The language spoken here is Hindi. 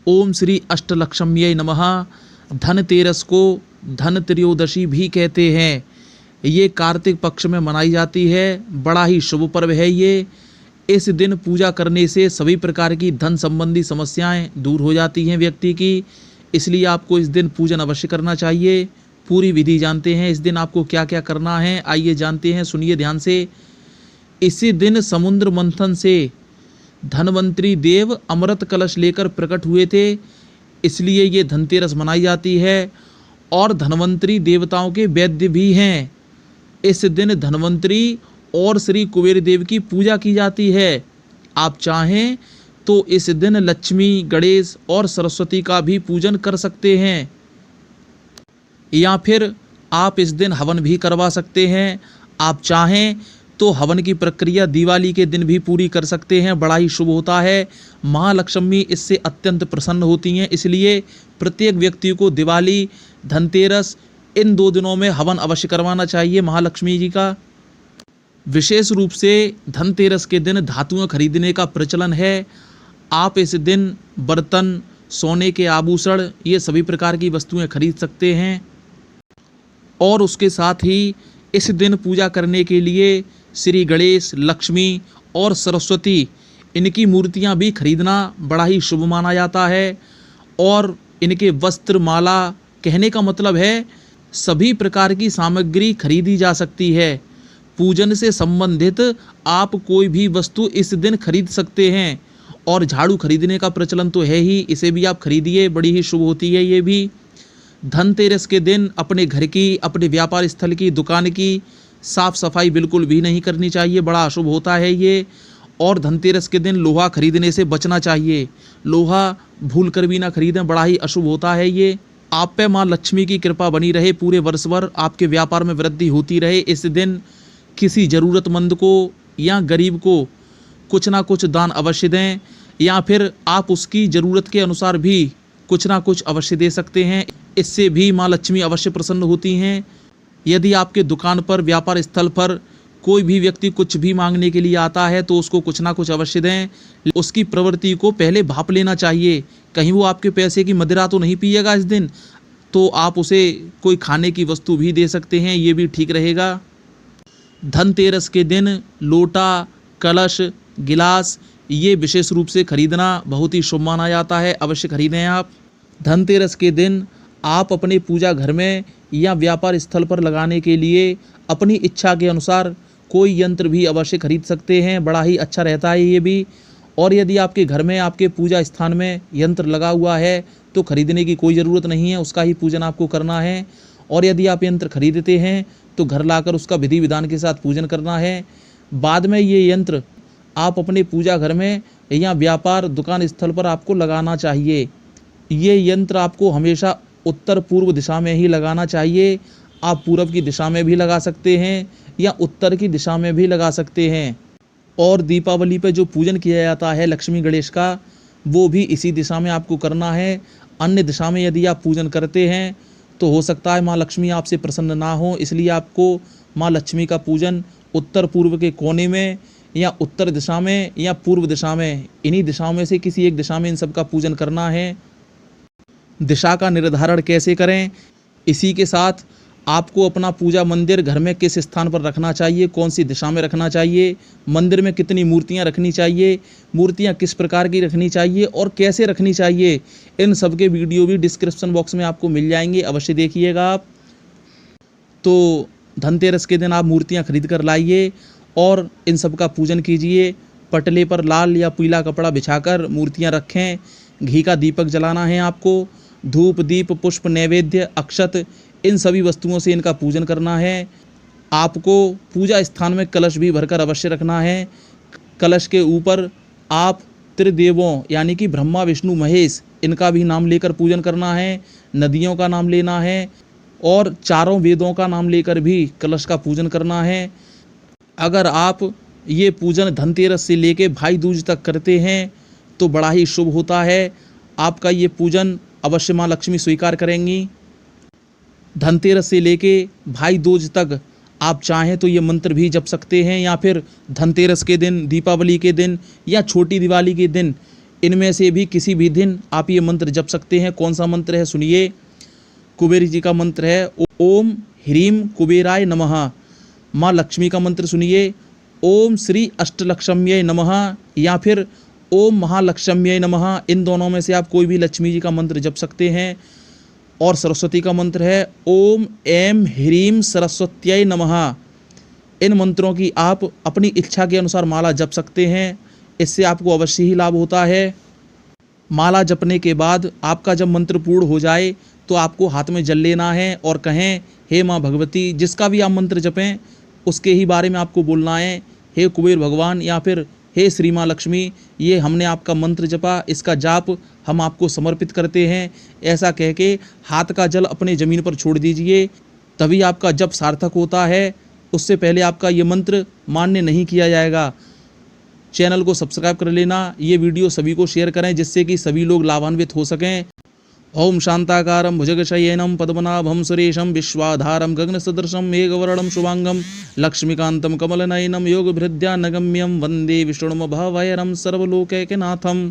ओम श्री अष्टलक्ष्म्यै नमः। धनतेरस को धन त्रयोदशी भी कहते हैं। ये कार्तिक पक्ष में मनाई जाती है। बड़ा ही शुभ पर्व है ये। इस दिन पूजा करने से सभी प्रकार की धन संबंधी समस्याएं दूर हो जाती हैं व्यक्ति की। इसलिए आपको इस दिन पूजन अवश्य करना चाहिए। पूरी विधि जानते हैं इस दिन आपको क्या क्या करना है, आइए जानते हैं, सुनिए ध्यान से। इसी दिन समुद्र मंथन से धनवंतरी देव अमृत कलश लेकर प्रकट हुए थे, इसलिए ये धनतेरस मनाई जाती है। और धनवंतरी देवताओं के वैद्य भी हैं। इस दिन धनवंतरी और श्री कुबेर देव की पूजा की जाती है। आप चाहें तो इस दिन लक्ष्मी, गणेश और सरस्वती का भी पूजन कर सकते हैं, या फिर आप इस दिन हवन भी करवा सकते हैं। आप चाहें तो हवन की प्रक्रिया दिवाली के दिन भी पूरी कर सकते हैं, बड़ा ही शुभ होता है। महालक्ष्मी इससे अत्यंत प्रसन्न होती हैं, इसलिए प्रत्येक व्यक्ति को दिवाली, धनतेरस इन 2 दिनों में हवन अवश्य करवाना चाहिए महालक्ष्मी जी का। विशेष रूप से धनतेरस के दिन धातुएं खरीदने का प्रचलन है। आप इस दिन बर्तन, सोने के आभूषण, ये सभी प्रकार की वस्तुएं खरीद सकते हैं। और उसके साथ ही इस दिन पूजा करने के लिए श्री गणेश, लक्ष्मी और सरस्वती इनकी मूर्तियां भी खरीदना बड़ा ही शुभ माना जाता है। और इनके वस्त्र, माला, कहने का मतलब है सभी प्रकार की सामग्री खरीदी जा सकती है। पूजन से संबंधित आप कोई भी वस्तु इस दिन खरीद सकते हैं। और झाड़ू खरीदने का प्रचलन तो है ही, इसे भी आप खरीदिए, बड़ी ही शुभ होती है ये भी। धनतेरस के दिन अपने घर की, अपने व्यापार स्थल की, दुकान की साफ सफाई बिल्कुल भी नहीं करनी चाहिए, बड़ा अशुभ होता है ये। और धनतेरस के दिन लोहा खरीदने से बचना चाहिए। लोहा भूल कर भी ना खरीदें, बड़ा ही अशुभ होता है ये। आप पे माँ लक्ष्मी की कृपा बनी रहे, पूरे वर्ष भर आपके व्यापार में वृद्धि होती रहे। इस दिन किसी ज़रूरतमंद को या गरीब को कुछ ना कुछ दान अवश्य दें, या फिर आप उसकी ज़रूरत के अनुसार भी कुछ ना कुछ अवश्य दे सकते हैं। इससे भी माँ लक्ष्मी अवश्य प्रसन्न होती हैं। यदि आपके दुकान पर, व्यापार स्थल पर कोई भी व्यक्ति कुछ भी मांगने के लिए आता है तो उसको कुछ ना कुछ अवश्य दें। उसकी प्रवृत्ति को पहले भांप लेना चाहिए, कहीं वो आपके पैसे की मदिरा तो नहीं पिएगा इस दिन, तो आप उसे कोई खाने की वस्तु भी दे सकते हैं, ये भी ठीक रहेगा। धनतेरस के दिन लोटा, कलश, गिलास ये विशेष रूप से खरीदना बहुत ही शुभ माना जाता है, अवश्य खरीदें आप। धनतेरस के दिन आप अपने पूजा घर में या व्यापार स्थल पर लगाने के लिए अपनी इच्छा के अनुसार कोई यंत्र भी अवश्य खरीद सकते हैं, बड़ा ही अच्छा रहता है ये भी। और यदि आपके घर में, आपके पूजा स्थान में यंत्र लगा हुआ है तो खरीदने की कोई ज़रूरत नहीं है, उसका ही पूजन आपको करना है। और यदि आप यंत्र खरीदते हैं तो घर लाकर उसका विधि विधान के साथ पूजन करना है। बाद में ये यंत्र आप अपने पूजा घर में या व्यापार दुकान स्थल पर आपको लगाना चाहिए। ये यंत्र आपको हमेशा उत्तर पूर्व दिशा में ही लगाना चाहिए। आप पूर्व की दिशा में भी लगा सकते हैं या उत्तर की दिशा में भी लगा सकते हैं। और दीपावली पे जो पूजन किया जाता है लक्ष्मी गणेश का, वो भी इसी दिशा में आपको करना है। अन्य दिशा में यदि आप पूजन करते हैं तो हो सकता है माँ लक्ष्मी आपसे प्रसन्न ना हो, इसलिए आपको माँ लक्ष्मी का पूजन उत्तर पूर्व के कोने में या उत्तर दिशा में या पूर्व दिशा में, इन्हीं दिशाओं में से किसी एक दिशा में इन सब का पूजन करना है। दिशा का निर्धारण कैसे करें, इसी के साथ आपको अपना पूजा मंदिर घर में किस स्थान पर रखना चाहिए, कौन सी दिशा में रखना चाहिए, मंदिर में कितनी मूर्तियां रखनी चाहिए, मूर्तियां किस प्रकार की रखनी चाहिए और कैसे रखनी चाहिए, इन सब के वीडियो भी डिस्क्रिप्शन बॉक्स में आपको मिल जाएंगे, अवश्य देखिएगा आप। तो धनतेरस के दिन आप मूर्तियां खरीद कर लाइए और इन सब का पूजन कीजिए। पटले पर लाल या पीला कपड़ा बिछाकर मूर्तियां रखें। घी का दीपक जलाना है आपको। धूप, दीप, पुष्प, नैवेद्य, अक्षत इन सभी वस्तुओं से इनका पूजन करना है। आपको पूजा स्थान में कलश भी भरकर अवश्य रखना है। कलश के ऊपर आप त्रिदेवों यानी कि ब्रह्मा, विष्णु, महेश इनका भी नाम लेकर पूजन करना है। नदियों का नाम लेना है और चारों वेदों का नाम लेकर भी कलश का पूजन करना है। अगर आप ये पूजन धनतेरस से लेके भाई दूज तक करते हैं तो बड़ा ही शुभ होता है। आपका ये पूजन अवश्य माँ लक्ष्मी स्वीकार करेंगी। धनतेरस से लेके भाई दूज तक आप चाहें तो ये मंत्र भी जप सकते हैं, या फिर धनतेरस के दिन, दीपावली के दिन या छोटी दिवाली के दिन इनमें से भी किसी भी दिन आप ये मंत्र जप सकते हैं। कौन सा मंत्र है सुनिए। कुबेर जी का मंत्र है ओम ह्रीम कुबेराय नमः। माँ लक्ष्मी का मंत्र सुनिए ओम श्री अष्टलक्ष्म्यै नमः या फिर ओम महालक्ष्म्यै नमः। इन दोनों में से आप कोई भी लक्ष्मी जी का मंत्र जप सकते हैं। और सरस्वती का मंत्र है ओम ऐं ह्रीं सरस्वत्यै नमः। इन मंत्रों की आप अपनी इच्छा के अनुसार माला जप सकते हैं। इससे आपको अवश्य ही लाभ होता है। माला जपने के बाद आपका जब मंत्र पूर्ण हो जाए तो आपको हाथ में जल लेना है और कहें हे माँ भगवती, जिसका भी आप मंत्र जपें उसके ही बारे में आपको बोलना है। हे कुबेर भगवान या फिर हे श्री माँ लक्ष्मी, ये हमने आपका मंत्र जपा, इसका जाप हम आपको समर्पित करते हैं। ऐसा कह के हाथ का जल अपने ज़मीन पर छोड़ दीजिए, तभी आपका जप सार्थक होता है। उससे पहले आपका ये मंत्र मान्य नहीं किया जाएगा। चैनल को सब्सक्राइब कर लेना, ये वीडियो सभी को शेयर करें जिससे कि सभी लोग लाभान्वित हो सकें। ओम शांताकारं भुजगशयनं पद्मनाभं सुरेशं विश्वाधारं गगनसदृशं मेघवर्णं शुभांगं लक्ष्मीकान्तं कमलनयनं योगभृद्यानगम्यं वन्दे विष्णुमभयहरं सर्वलोकैकनाथम्।